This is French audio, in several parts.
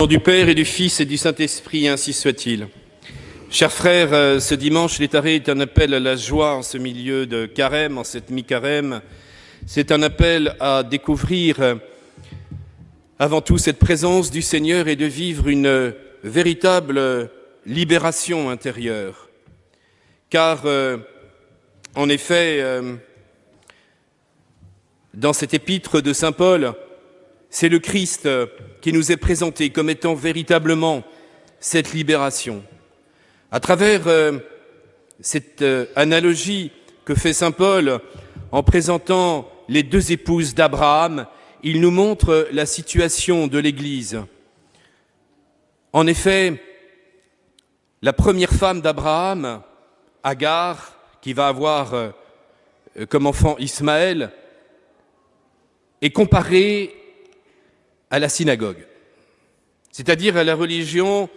Au nom du Père et du Fils et du Saint-Esprit, ainsi soit-il. Chers frères, ce dimanche, l'étaré est un appel à la joie en ce milieu de carême, en cette mi-carême. C'est un appel à découvrir avant tout cette présence du Seigneur et de vivre une véritable libération intérieure. Car, en effet, dans cette épître de saint Paul, c'est le Christ qui nous est présenté comme étant véritablement cette libération. À travers cette analogie que fait saint Paul en présentant les deux épouses d'Abraham, il nous montre la situation de l'Église. En effet, la première femme d'Abraham, Agar, qui va avoir comme enfant Ismaël, est comparée à la synagogue, c'est-à-dire à la religion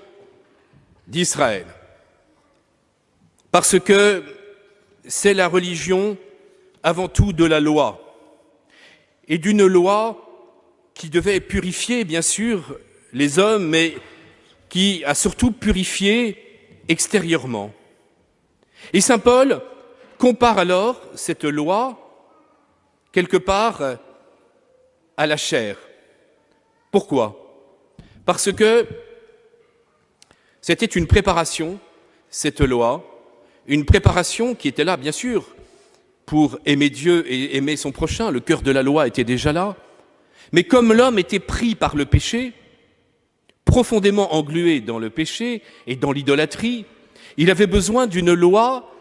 d'Israël. Parce que c'est la religion avant tout de la loi, et d'une loi qui devait purifier, bien sûr, les hommes, mais qui a surtout purifié extérieurement. Et saint Paul compare alors cette loi, quelque part, à la chair. Pourquoi? Parce que c'était une préparation, cette loi, une préparation qui était là, bien sûr, pour aimer Dieu et aimer son prochain. Le cœur de la loi était déjà là. Mais comme l'homme était pris par le péché, profondément englué dans le péché et dans l'idolâtrie, il avait besoin d'une loi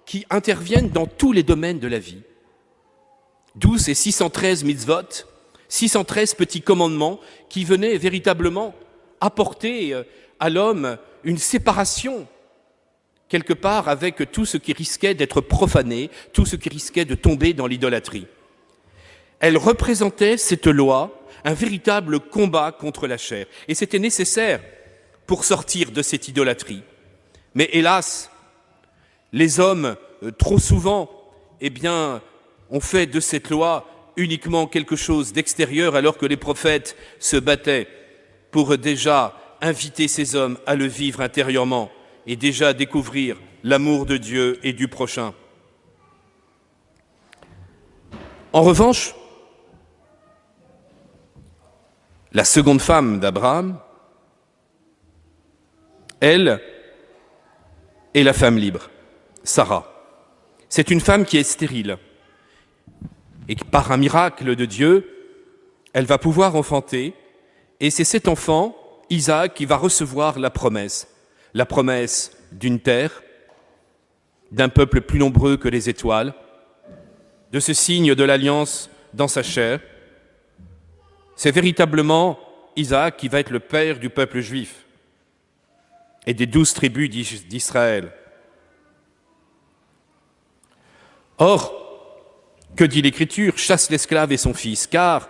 qui intervienne dans tous les domaines de la vie. D'où ces 613 mitzvot, 613 petits commandements qui venaient véritablement apporter à l'homme une séparation, quelque part, avec tout ce qui risquait d'être profané, tout ce qui risquait de tomber dans l'idolâtrie. Elle représentait, cette loi, un véritable combat contre la chair. Et c'était nécessaire pour sortir de cette idolâtrie. Mais hélas, les hommes, trop souvent, ont fait de cette loi uniquement quelque chose d'extérieur, alors que les prophètes se battaient pour déjà inviter ces hommes à le vivre intérieurement et déjà découvrir l'amour de Dieu et du prochain. En revanche, la seconde femme d'Abraham, elle est la femme libre, Sarah. C'est une femme qui est stérile. Et par un miracle de Dieu, elle va pouvoir enfanter. Et c'est cet enfant, Isaac, qui va recevoir la promesse d'une terre, d'un peuple plus nombreux que les étoiles, de ce signe de l'alliance dans sa chair. C'est véritablement Isaac qui va être le père du peuple juif et des 12 tribus d'Israël. Or, que dit l'Écriture? Chasse l'esclave et son fils, car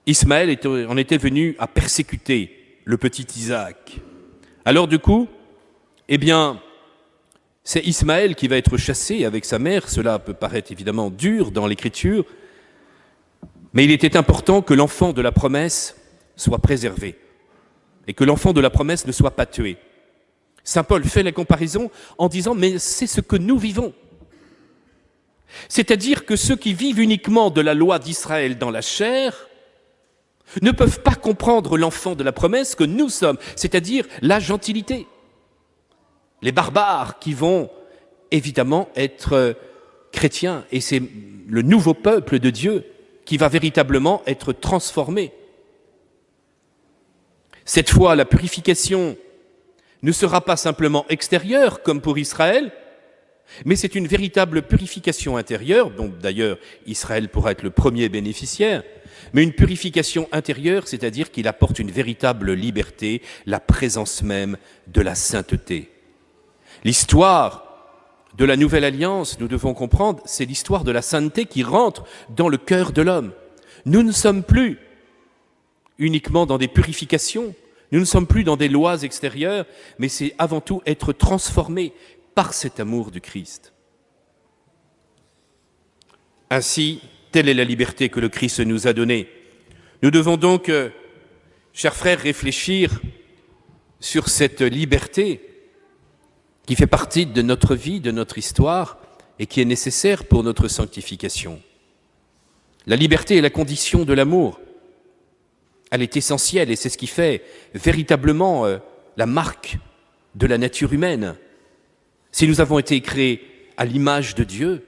Ismaël en était venu à persécuter le petit Isaac. Alors du coup, c'est Ismaël qui va être chassé avec sa mère. Cela peut paraître évidemment dur dans l'Écriture, mais il était important que l'enfant de la promesse soit préservé et que l'enfant de la promesse ne soit pas tué. Saint Paul fait la comparaison en disant « mais c'est ce que nous vivons ». C'est-à-dire que ceux qui vivent uniquement de la loi d'Israël dans la chair ne peuvent pas comprendre l'enfant de la promesse que nous sommes, c'est-à-dire la gentilité. Les barbares qui vont évidemment être chrétiens, et c'est le nouveau peuple de Dieu qui va véritablement être transformé. Cette fois, la purification ne sera pas simplement extérieure comme pour Israël, mais c'est une véritable purification intérieure, dont d'ailleurs Israël pourra être le premier bénéficiaire, mais une purification intérieure, c'est-à-dire qu'il apporte une véritable liberté, la présence même de la sainteté. L'histoire de la Nouvelle Alliance, nous devons comprendre, c'est l'histoire de la sainteté qui rentre dans le cœur de l'homme. Nous ne sommes plus uniquement dans des purifications, nous ne sommes plus dans des lois extérieures, mais c'est avant tout être transformés par cet amour du Christ. Ainsi, telle est la liberté que le Christ nous a donnée. Nous devons donc chers frères, réfléchir sur cette liberté qui fait partie de notre vie, de notre histoire, et qui est nécessaire pour notre sanctification. La liberté est la condition de l'amour. Elle est essentielle et c'est ce qui fait véritablement la marque de la nature humaine. Si nous avons été créés à l'image de Dieu,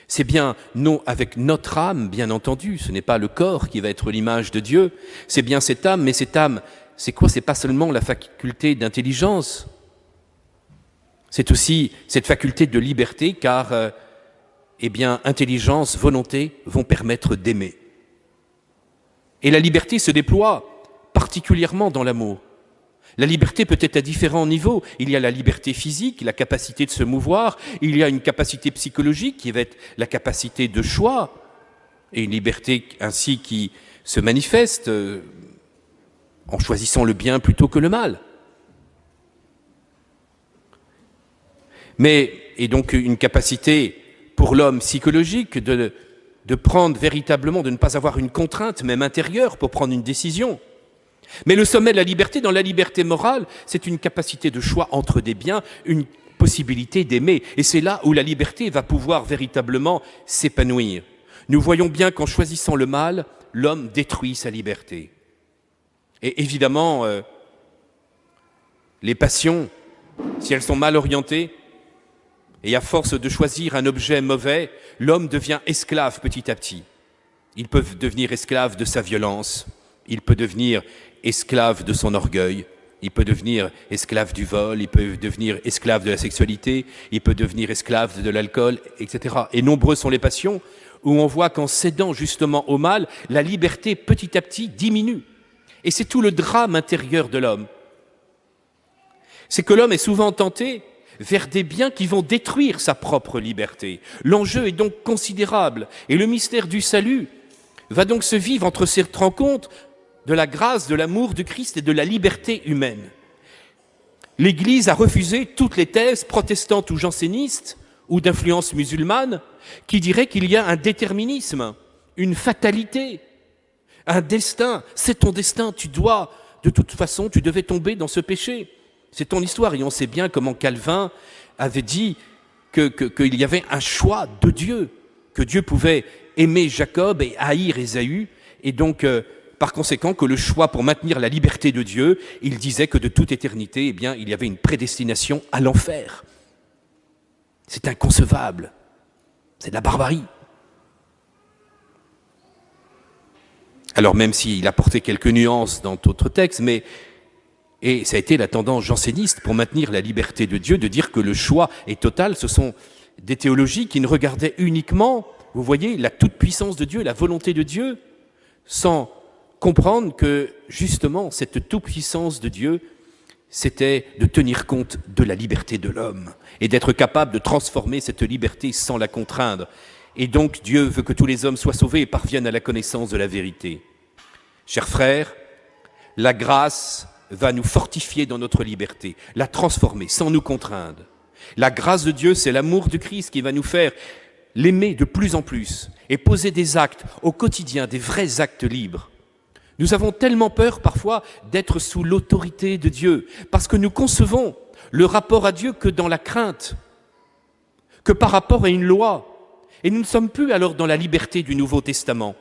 c'est bien non avec notre âme, bien entendu, ce n'est pas le corps qui va être l'image de Dieu, c'est bien cette âme, mais cette âme, c'est quoi? C'est pas seulement la faculté d'intelligence, c'est aussi cette faculté de liberté, car intelligence, volonté vont permettre d'aimer. Et la liberté se déploie particulièrement dans l'amour. La liberté peut être à différents niveaux. Il y a la liberté physique, la capacité de se mouvoir. Il y a une capacité psychologique qui va être la capacité de choix. Et une liberté ainsi qui se manifeste en choisissant le bien plutôt que le mal. Et donc une capacité pour l'homme psychologique de prendre véritablement, de ne pas avoir une contrainte, même intérieure, pour prendre une décision. Mais le sommet de la liberté, dans la liberté morale, c'est une capacité de choix entre des biens, une possibilité d'aimer. Et c'est là où la liberté va pouvoir véritablement s'épanouir. Nous voyons bien qu'en choisissant le mal, l'homme détruit sa liberté. Et évidemment, les passions, si elles sont mal orientées, et à force de choisir un objet mauvais, l'homme devient esclave petit à petit. Il peut devenir esclave de sa violence, il peut devenir esclave de son orgueil, il peut devenir esclave du vol, il peut devenir esclave de la sexualité, il peut devenir esclave de l'alcool, etc. Et nombreuses sont les passions où on voit qu'en cédant justement au mal, la liberté petit à petit diminue. Et c'est tout le drame intérieur de l'homme. C'est que l'homme est souvent tenté vers des biens qui vont détruire sa propre liberté. L'enjeu est donc considérable et le mystère du salut va donc se vivre entre cette rencontre de la grâce, de l'amour du Christ et de la liberté humaine. L'Église a refusé toutes les thèses protestantes ou jansénistes ou d'influence musulmane qui diraient qu'il y a un déterminisme, une fatalité, un destin. C'est ton destin, de toute façon, tu devais tomber dans ce péché. C'est ton histoire et on sait bien comment Calvin avait dit qu'il y avait un choix de Dieu, que Dieu pouvait aimer Jacob et haïr Ésaü, et donc par conséquent que le choix pour maintenir la liberté de Dieu, il disait que de toute éternité, il y avait une prédestination à l'enfer. C'est inconcevable, c'est de la barbarie. Alors même s'il apportait quelques nuances dans d'autres textes, et ça a été la tendance janséniste pour maintenir la liberté de Dieu, de dire que le choix est total. Ce sont des théologies qui ne regardaient uniquement, vous voyez, la toute-puissance de Dieu, la volonté de Dieu, sans comprendre que, justement, cette toute-puissance de Dieu, c'était de tenir compte de la liberté de l'homme et d'être capable de transformer cette liberté sans la contraindre. Et donc, Dieu veut que tous les hommes soient sauvés et parviennent à la connaissance de la vérité. Chers frères, la grâce va nous fortifier dans notre liberté, la transformer sans nous contraindre. La grâce de Dieu, c'est l'amour du Christ qui va nous faire l'aimer de plus en plus et poser des actes au quotidien, des vrais actes libres. Nous avons tellement peur parfois d'être sous l'autorité de Dieu parce que nous concevons le rapport à Dieu que dans la crainte, que par rapport à une loi. Et nous ne sommes plus alors dans la liberté du Nouveau Testament.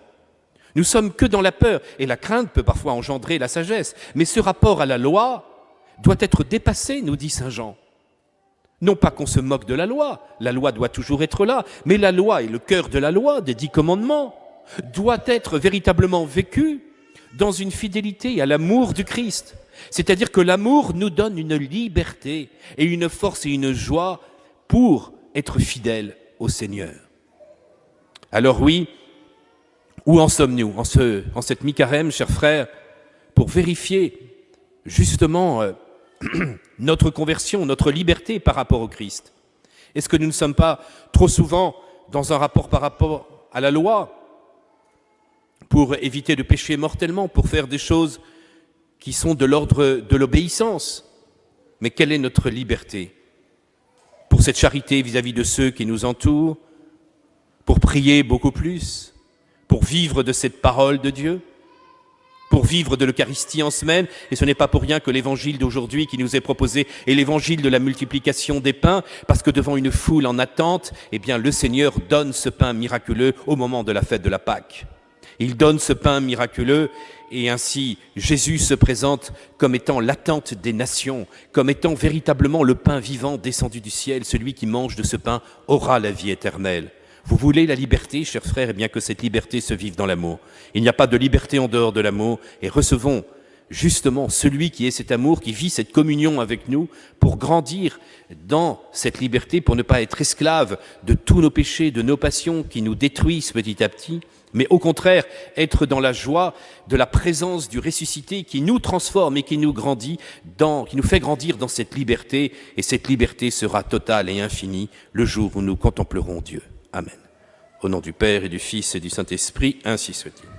Nous sommes que dans la peur, et la crainte peut parfois engendrer la sagesse. Mais ce rapport à la loi doit être dépassé, nous dit saint Jean. Non pas qu'on se moque de la loi doit toujours être là, mais la loi et le cœur de la loi, des 10 commandements, doit être véritablement vécu dans une fidélité à l'amour du Christ. C'est-à-dire que l'amour nous donne une liberté et une force et une joie pour être fidèles au Seigneur. Alors oui, où en sommes-nous en cette mi-carême, chers frères, pour vérifier justement notre conversion, notre liberté par rapport au Christ? Est-ce que nous ne sommes pas trop souvent dans un rapport par rapport à la loi pour éviter de pécher mortellement, pour faire des choses qui sont de l'ordre de l'obéissance? Mais quelle est notre liberté? Pour cette charité vis-à-vis de ceux qui nous entourent, pour prier beaucoup plus, pour vivre de cette parole de Dieu, pour pour vivre de l'Eucharistie en semaine. Et ce n'est pas pour rien que l'évangile d'aujourd'hui qui nous est proposé est l'évangile de la multiplication des pains, parce que devant une foule en attente, eh bien, le Seigneur donne ce pain miraculeux au moment de la fête de la Pâque. Il donne ce pain miraculeux et ainsi Jésus se présente comme étant l'attente des nations, comme étant véritablement le pain vivant descendu du ciel. Celui qui mange de ce pain aura la vie éternelle. Vous voulez la liberté, chers frères, eh bien que cette liberté se vive dans l'amour. Il n'y a pas de liberté en dehors de l'amour et recevons justement celui qui est cet amour, qui vit cette communion avec nous pour grandir dans cette liberté, pour ne pas être esclave de tous nos péchés, de nos passions qui nous détruisent petit à petit, mais au contraire être dans la joie de la présence du ressuscité qui nous transforme et qui nous fait grandir dans cette liberté, et cette liberté sera totale et infinie le jour où nous contemplerons Dieu. Amen. Au nom du Père et du Fils et du Saint-Esprit, ainsi soit-il.